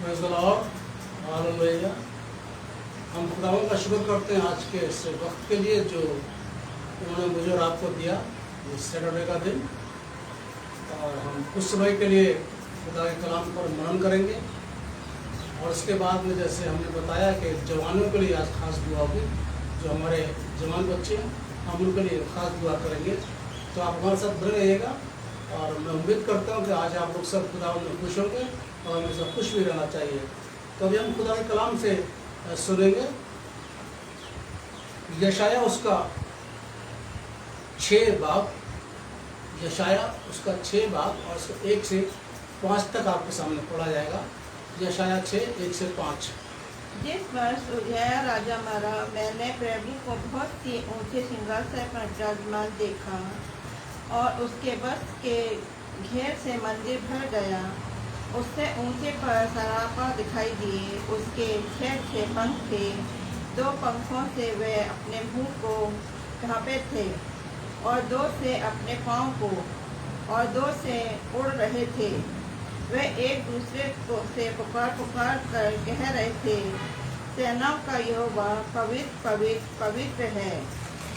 Praise the Lord, hallelujah. हम खुदावंद का शुक्र करते हैं आज के इस वक्त के लिए जो उन्होंने मुझे और आपको दिया, इस सैटरडे का दिन। और हम कुछ समय के लिए खुदा के कलाम पर मनन करेंगे और उसके बाद में जैसे हमने बताया कि जवानों के लिए आज खास दुआ होगी। जो हमारे जवान बच्चे हैं हम उनके लिए खास दुआ करेंगे, तो आप हमारे साथ बने रहिएगा। और मैं उम्मीद करता हूँ कि आज आप लोग सब खुदावंद में खुश होंगे और हमें सब खुश भी रहना चाहिए। तो अभी हम खुदा के कलाम से सुनेंगे यशाया उसका 6 बाब, यशाया उसका 6 बाब और उसका 1 से 5 तक आपके सामने पढ़ा जाएगा। यशाया 6, 1 से 5। जिस वर्ष उज्जैया राजा मरा, मैंने प्रभु को बहुत ही ऊंचे सिंहासन पर विराजमान देखा और उसके बस के घेर से मंदिर भर गया। उससे ऊंचे पर सरापा दिखाई दिए। उसके 6 पंख थे। 2 पंखों से वे अपने मुंह को ढांपे थे और 2 से अपने पाँव को और 2 से उड़ रहे थे। वे एक दूसरे को से पुकार पुकार कर कह रहे थे, सेनाओं का यहोवा पवित्र पवित्र पवित्र है।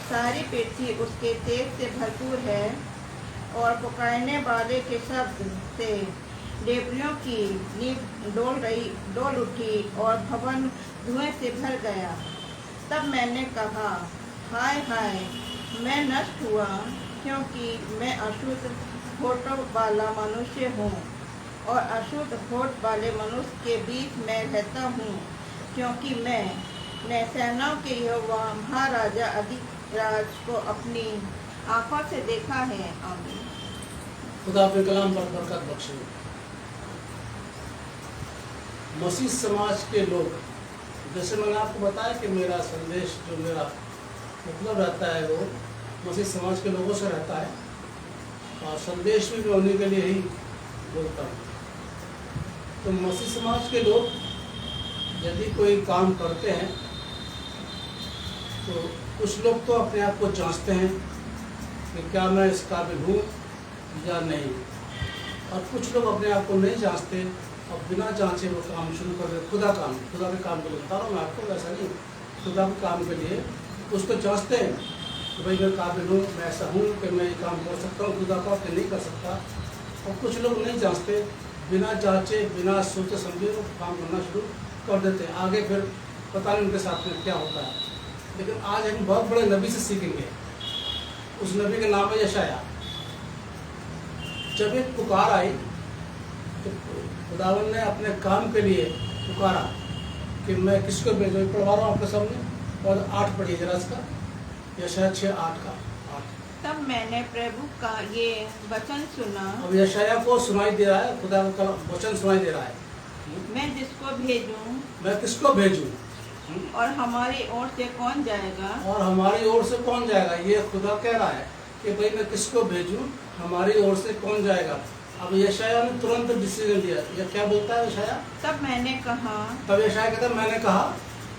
सारी पृथ्वी उसके तेज से भरपूर है। और पुकारने वाले के शब्द से देवलियों की नींव डोल उठी और भवन धुएं से भर गया। तब मैंने कहा, हाय हाय, मैं नष्ट हुआ, क्योंकि मैं अशुद्ध होठों वाला मनुष्य हूँ और अशुद्ध होठ वाले मनुष्य के बीच में रहता हूँ, क्योंकि मैंने सेनाओं के यहोवा महाराजा अधिराज को अपनी आंखों से देखा है। आमीन। खुदा अपने कलाम पर बरकत बख्शे। मसीह समाज के लोग, जैसे मैंने आपको बताया कि मेरा संदेश जो मेरा मतलब रहता है वो मसीह समाज के लोगों से रहता है और संदेश भी मैं उन्हीं के लिए ही बोलता हूँ। तो मसीह समाज के लोग यदि कोई काम करते हैं तो कुछ लोग तो अपने आप को जांचते हैं कि क्या मैं इस काबिल हूँ या नहीं, और कुछ लोग अपने आप को नहीं जांचते और बिना जांचे वो काम शुरू कर देते। खुदा के काम के लिए बता रहा हूँ मैं आपको, वैसा नहीं, खुदा के काम के लिए उसको जांचते हैं कि भाई मैं काबिल हूँ, मैं ऐसा हूँ कि मैं ये काम कर सकता हूँ। खुदा का नहीं कर सकता। और कुछ लोग नहीं जांचते, बिना जांचे बिना सोचे समझे वो काम करना शुरू कर देते हैं। आगे फिर पता नहीं उनके साथ में क्या होता है। लेकिन आज हम बहुत बड़े नबी से सीखेंगे। उस नबी का नाम है यशाया। जब एक पुकार आई तो खुदावन ने अपने काम के लिए पुकारा कि मैं किसको भेजूं। पढ़वा रहा हूँ आपके सामने, और 8 पढ़िए जरा इसका, यशाया 6:8 का 8। तब मैंने प्रभु का ये वचन सुना। अब यशाया को सुनाई दे रहा है, खुदा का वचन सुनाई दे रहा है, मैं जिसको भेजूं मैं किसको भेजूं और हमारी ओर से कौन जाएगा। और हमारी ओर से कौन जाएगा। ये खुदा कह रहा है कि भाई मैं किसको भेजूं, हमारी ओर से कौन जाएगा। अब यशाया ने तुरंत डिसीजन लिया। ये क्या बोलता है यशाया? तब मैंने कहा, तब यशाया कहता है, मैंने कहा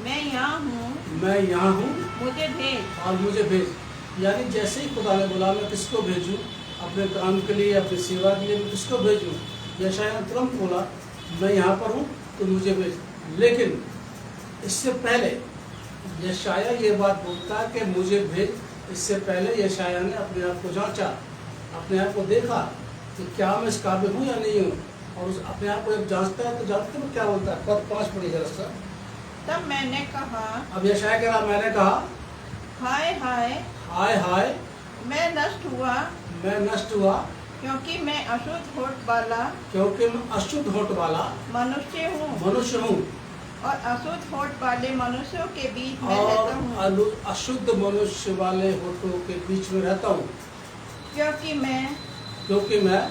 मैं यहाँ हूँ, मैं यहाँ हूँ मुझे भेज। और मुझे भेज। यानी जैसे ही खुदा ने बोला मैं किसको भेजूं, अपने काम के लिए, अपनी सेवा के लिए मैं किसको भेजूं, यशाया ने तुरंत बोला मैं यहाँ पर हूँ तो मुझे भेज। लेकिन इससे पहले यशाया ये बात बोलता है कि मुझे भेज। इससे पहले यशाया ने अपने आप को जांचा, अपने आप को देखा कि क्या मैं इस काबिल हूँ या नहीं हूँ। और उस अपने आप को जब जांचता है तो जांचते में क्या बोलता है। पद 5 पढ़िए जरा सा। तब मैंने कहा, अब यशाया कह रहा, मैंने कहा, हाय हाय, हाय हाय, मैं नष्ट हुआ, मैं नष्ट हुआ, क्योंकि मैं अशुद्ध होठ वाला क्योंकि मैं अशुद्ध होठ वाला मनुष्य हूँ और अशुद्ध होठ वाले मनुष्यों के बीच में रहता हूँ। और अशुद्ध मनुष्य वाले होठों के बीच में रहता हूँ, क्योंकि मैं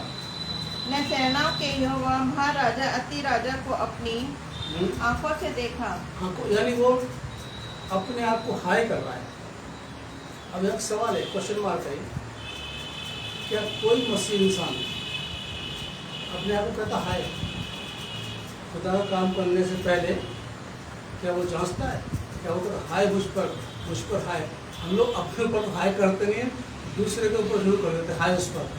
ने सेनाओं के यहोवा महाराजा अतिराजा को अपनी आंखों से देखा। यानी वो अपने आप को हाय कर रहा है। अब एक सवाल है, क्वेश्चन मार्क है, क्या कोई मसीह इंसान अपने आप को कहता हाय? खुदा का काम करने से पहले क्या वो जांचता है? क्या वो कहता हाय मुझ पर हाय? हम लोग अपने ऊपर हाय करते नहीं, दूसरे के ऊपर शुरू कर देते हाय उस पर।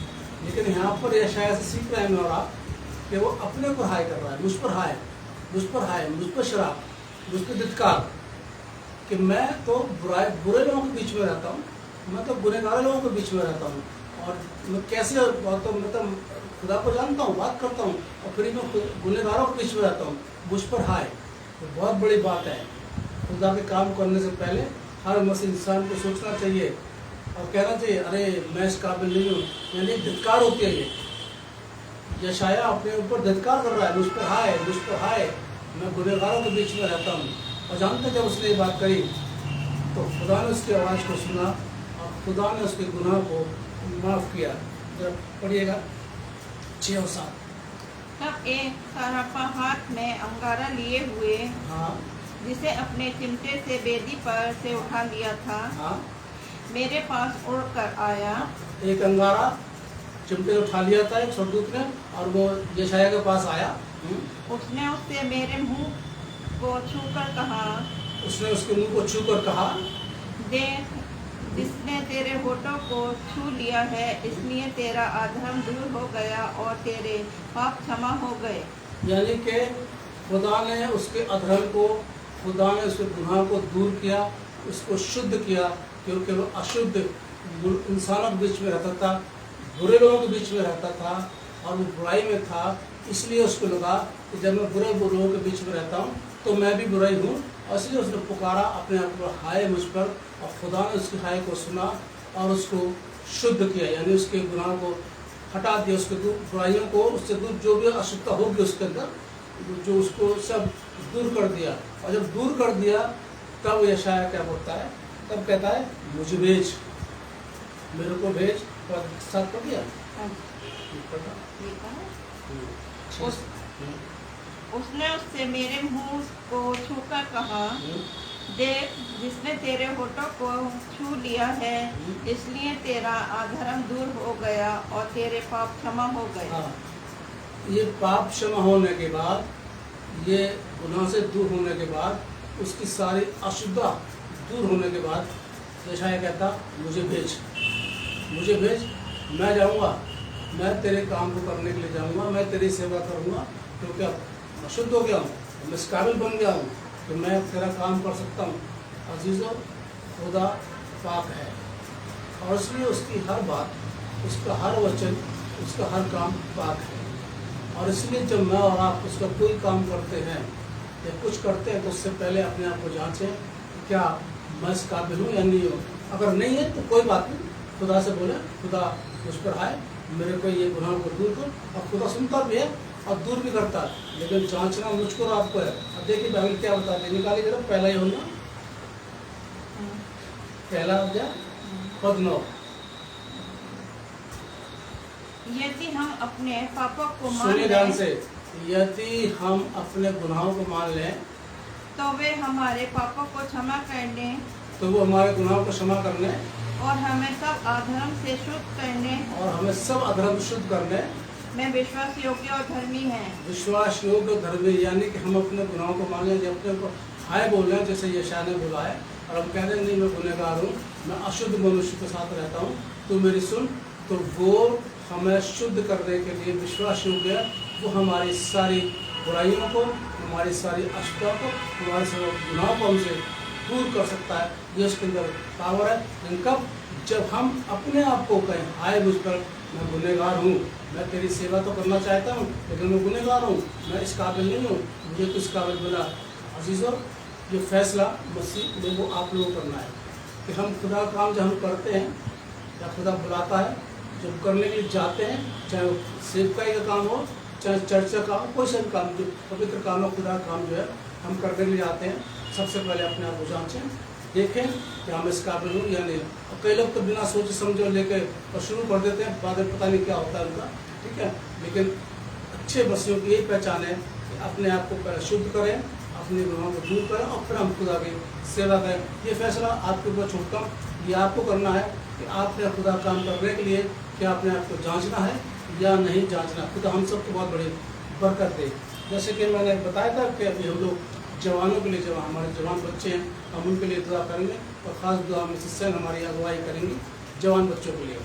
लेकिन यहाँ पर यशाया से सीख रहे हैं मैं और आप कि वो अपने को हाय कर रहा है, मुझ पर हाय। मुझ पर हाय, मुझ पर शराब, मुझ पर धिक्कार कि मैं तो बुरे लोगों के बीच में रहता हूँ, मैं तो गुनहगार लोगों के बीच में रहता हूँ, और मैं कैसे मतलब खुदा को जानता हूँ, बात करता हूँ, और फिर मैं गुनहगारों के बीच में रहता हूँ, मुझ पर हाय। तो बहुत बड़ी बात है। खुदा के काम करने से पहले हर मसीह इंसान को सोचना चाहिए और कहना चाहिए, अरे मैं इस काबिल नहीं हूँ, यानी धिक्कार होती है ये। यशाया अपने ऊपर धिक्कार कर रहा है, मुझ पर हाय, मुझ पर हाय, मैं गुनहगारों के बीच में रहता हूँ। और जानते जब उसने ये बात करी तो खुदा ने उसकी आवाज़ को सुना और खुदा ने उसके गुनाह को माफ़ किया। जब पढ़िएगा 6 और 7। तब एक सारापा हाथ में अंगारा लिए हुए, हाँ जिसे अपने चिमटे से बेदी पर से उठा लिया था, हाँ, मेरे पास उड़ कर आया। एक अंगारा चिमटे उठा लिया था एक स्वर्गदूत ने, और वो यशाया के पास आया। उसने उससे मेरे मुंह को छूकर कहा, उसने उसके मुंह को छू कर कहा, देख, जिसने तेरे होठों को छू लिया है, इसलिए तेरा अधर्म दूर हो गया और तेरे पाप क्षमा हो गए। यानी कि खुदा ने उसके अधर्म को, खुदा ने उसके गुनाह को दूर किया, उसको शुद्ध किया, क्योंकि वो अशुद्ध इंसानों के बीच में रहता था, बुरे लोगों के बीच में रहता था और वो बुराई में था। इसलिए उसको लगा कि जब मैं बुरे लोगों के बीच में रहता हूँ तो मैं भी बुराई हूँ, और इसलिए उसने पुकारा अपने आप को, हाय मुझ पर, और खुदा ने उसकी हाय को सुना और उसको शुद्ध किया, यानी उसके गुनाह को हटा दिया, उसके बुराइयों को, उससे दूर जो भी अशुद्धता होगी उसके अंदर, जो उसको सब दूर कर दिया। और जब दूर कर दिया तब यशाया क्या बोलता है, तब कहता है मुझे भेज, मेरे को भेज। तो साथ पढ़ दिया उसने उससे मेरे मुंह को छूकर कहा, देख, जिसने तेरे होठों को छू लिया है, इसलिए तेरा अधर्म दूर हो गया और तेरे पाप क्षमा हो गए। हाँ, ये पाप क्षमा होने के बाद, ये गुनाह से दूर होने के बाद, उसकी सारी अशुद्धता दूर होने के बाद यशाया कहता मुझे भेज, मुझे भेज, मैं जाऊंगा, मैं तेरे काम को करने के लिए जाऊंगा, मैं तेरी सेवा करूंगा, क्योंकि अब अशुद्ध हो गया हूँ, मैं इस काबिल बन गया हूँ कि मैं तेरा काम कर सकता हूँ। अजीज़ों, खुदा पाक है और इसलिए उसकी हर बात, उसका हर वचन, उसका हर काम पाक है। और इसलिए जब मैं और आप उसका कोई काम करते हैं या कुछ करते हैं तो उससे पहले अपने आप को जांचें कि क्या मैं इस काबिल हूँ या नहीं हूँ। अगर नहीं है तो कोई बात नहीं, खुदा से बोले, खुदा मुझ पर आए, मेरे को ये गुनाह को दूर कर। और खुदा सुनता भी है और दूर भी करता है, लेकिन जांचना मुझको और आपको है। अब देखिए बाइबल क्या बताते हैं, निकालिए जरा पहला यूहन्ना पहला अध्याय पद 9। यदि हम अपने पापों को मान सुनिए ध्यान लें, से, यदि हम अपने गुनाहों को मान लें तो वे हमारे पापों को क्षमा करने तो वो हमारे गुनाहों को क्षमा करने और हमें सब अधर्म से शुद्ध करने और हमें सब अधर्म शुद्ध करने में विश्वास योग्य और धर्मी हैं। विश्वास योग्य धर्मी, यानी कि हम अपने गुनाहों को मान लें, जब अपने को हाय बोल रहे हैं जैसे यशाया ने बोला है, और हम कह रहे हैं नहीं मैं गुनहगार हूँ, मैं अशुद्ध मनुष्य के साथ रहता हूँ, तू मेरी सुन, तो वो हमें शुद्ध करने के लिए विश्वास योग्य है। वो हमारी सारी बुराइयों को, हमारी सारी अशुद्धता को, हमारे सब गुनाहों को हमसे दूर कर सकता है। ये उसके अंदर पावर है। लेकिन कब, जब हम अपने आप को कहें हाय मुझ पर, मैं गुनहगार हूँ, मैं तेरी सेवा तो करना चाहता हूँ लेकिन मैं गुनहगार हूँ, मैं इस काबिल नहीं हूँ, मुझे तो इस काबिल बना। अजीज़ों, ये फैसला मसीह में वो आप लोगों को करना है कि हम खुदा का काम जब हम करते हैं या खुदा बुलाता है, जब करने के लिए जाते हैं, चाहे वो सेवकाई का काम हो, चाहे चर्च का काम, कोई सा भी काम, जो पवित्र काम हो, खुदा का काम जो है हम करने के लिए जाते हैं, सबसे पहले अपने आप को जांचें, देखें कि हम इस काबिल हूँ या नहीं। और कई लोग तो बिना सोचे समझे लेके और शुरू कर देते हैं, बाद में पता नहीं क्या होता है उनका, ठीक है। लेकिन अच्छे बच्चों की यही पहचान है कि अपने आप को पहले शुद्ध करें, अपने गुनाहों को दूर करें और फिर हम खुदा की सेवा करें। ये फैसला आपके ऊपर छोड़ता हूँ, ये आपको करना है कि आपने खुदा काम करने के लिए क्या अपने आप को जाँचना है या नहीं जाँचना। खुदा हम सबको बहुत बड़ी बरकत दे। जैसे कि मैंने बताया था कि अभी हम लोग जवानों के लिए, जब हमारे जवान बच्चे हैं, हम उनके लिए दुआ करेंगे और ख़ास दुआ में सिस्टर हमारी अगुवाई करेंगी जवान बच्चों के लिए।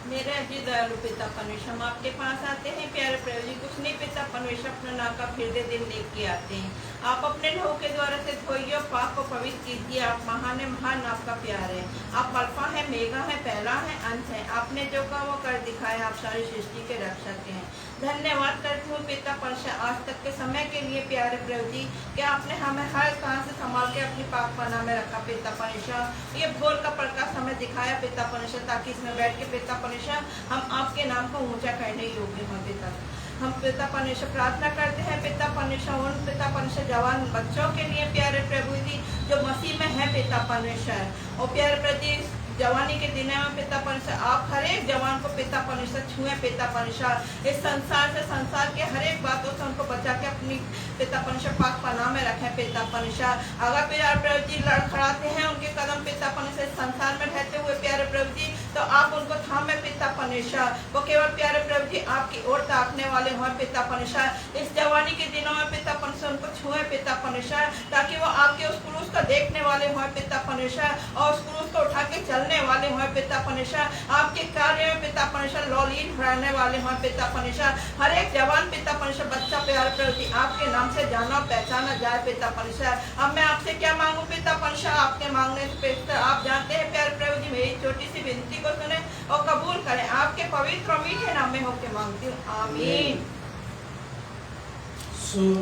मेरे अजी दयालु पिता परमेश्वर, हम आपके पास आते हैं प्यारे प्रभु जी। कुछ नहीं पिता परमेश्वर, अपना नाम का फिरते दिन लेके आते हैं। आप अपने लहू के द्वारा से धोइए और पाप को पवित्र कीजिए। आप महान है, महान आपका प्यार है। आप अल्फा है, मेगा है, पहला है, अंत है। आपने जो कहा वो कर दिखाया। आप सारी सृष्टि के रक्षक हैं। धन्यवाद करती हूँ पिता परमेश्वर आज तक के समय के लिए प्यारे प्रभु जी, कि आपने हमें हर स्थान से संभाल के अपनी पाक पनाह में रखा पिता परमेश्वर। ये भोर का प्रकाश हमें दिखाया पिता परमेश्वर, ताकि इसमें बैठ के पिता परमेश्वर हम आपके नाम को ऊंचा करने योग्य हों पिता। हम पिता परमेश्वर प्रार्थना करते हैं पिता परमेश्वर, उन पिता परमेश्वर जवान बच्चों के लिए प्यारे प्रभु जी जो मसीह में है पिता परमेश्वर। और प्यारे प्रभु जी जवानी के दिनों में पिता परमेश्वर, आप हर एक जवान को पिता परमेश्वर छुए पिता परमेश्वर। इस संसार से, संसार के हर एक बातों से उनको बचा के अपनी पिता परमेश्वर पाक पनाह में रखें पिता परमेश्वर। अगर प्यारे प्रभु जी लड़खड़ाते हैं उनके कदम पिता परमेश्वर इस संसार में रहते हुए प्यारे प्रभु जी, तो आप उनको थामे पिता परमेश्वर। वो केवल प्यारे प्रभु जी आपकी ओर ताकने वाले हों पिता परमेश्वर। इस जवानी के दिनों में पिता परमेश्वर उनको छुए पिता परमेश्वर, ताकि वो आपके उस क्रूस को देखने वाले हों पिता परमेश्वर, और उस क्रूस को उठा के चलने वाले हों पिता परमेश्वर। आपके कार्य में पिता परमेश्वर लौलीन रहने वाले हों पिता परमेश्वर। हर एक जवान पिता परमेश्वर बच्चा प्यारे प्रभु जी आपके नाम से जाना पहचाना जाए पिता परमेश्वर। अब मैं आपसे क्या मांगू पिता परमेश्वर, आपके मांगने से आप जानते हैं प्यारे प्रभु जी। मेरी छोटी सी विनती को सुने और कबूल करें। आपके पवित्र और मीठे नाम में होकर मांगती हूँ, आमीन।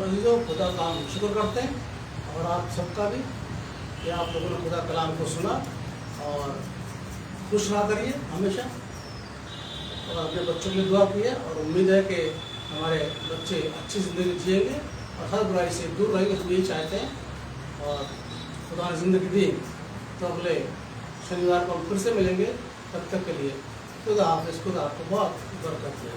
अजीजों, खुदा का हम शुक्र करते हैं, और आप सबका भी, कि आप लोगों ने खुदा कलाम को सुना और खुश रहा करिए हमेशा, और अपने बच्चों के लिए दुआ कीजिए। और उम्मीद है कि हमारे बच्चे अच्छी ज़िंदगी जिएंगे और हर बुराई से दूर रहेंगे, हम यही चाहते हैं। और खुदा ने ज़िंदगी दी तो अगले शनिवार को हम फिर से मिलेंगे। तब तक के लिए खुदा हाफिज़, खुदा आपको बहुत बरकत दे।